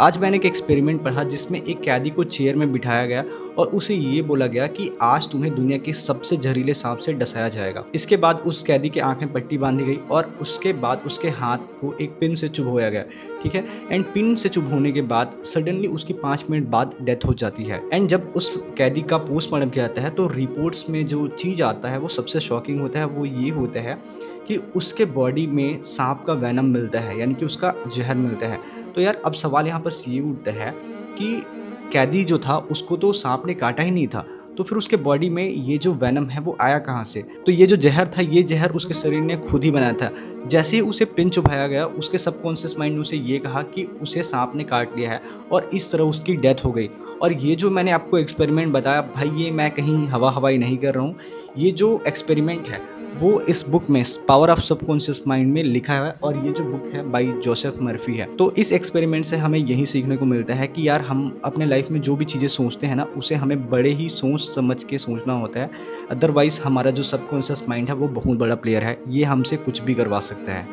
आज मैंने एक एक्सपेरिमेंट पढ़ा जिसमें एक कैदी को चेयर में बिठाया गया और उसे ये बोला गया कि आज तुम्हें दुनिया के सबसे जहरीले सांप से डसाया जाएगा। इसके बाद उस कैदी के आंख में पट्टी बांधी गई और उसके बाद उसके हाथ को एक पिन से चुभोया गया। ठीक है। एंड पिन से चुभोने के बाद सडनली उसकी 5 मिनट बाद डेथ हो जाती है। एंड जब उस कैदी का पोस्टमार्टम किया जाता है तो रिपोर्ट्स में जो चीज़ आता है वो सबसे शॉकिंग होता है। वो ये होता है कि उसके बॉडी में सांप का वेनम मिलता है, यानी कि उसका जहर मिलता है। तो यार अब सवाल यहाँ पर ये उठता है कि कैदी जो था उसको तो सांप ने काटा ही नहीं था, तो फिर उसके बॉडी में ये जो वेनम है वो आया कहाँ से? तो ये जो ज़हर था, ये ज़हर उसके शरीर ने खुद ही बनाया था। जैसे ही उसे पिन चुभाया गया, उसके सबकॉन्शियस माइंड ने उसे ये कहा कि उसे सांप ने काट लिया है और इस तरह उसकी डेथ हो गई। और ये जो मैंने आपको एक्सपेरिमेंट बताया भाई, ये मैं कहीं हवा-हवाई नहीं कर रहा हूँ। ये जो एक्सपेरिमेंट है वो इस बुक में पावर ऑफ सबकॉन्शियस माइंड में लिखा है और ये जो बुक है बाय जोसेफ मर्फी है। तो इस एक्सपेरिमेंट से हमें यही सीखने को मिलता है कि यार हम अपने लाइफ में जो भी चीज़ें सोचते हैं ना, उसे हमें बड़े ही सोच समझ के सोचना होता है। अदरवाइज़ हमारा जो सबकॉन्शियस माइंड है वो बहुत बड़ा प्लेयर है, ये हमसे कुछ भी करवा सकता है।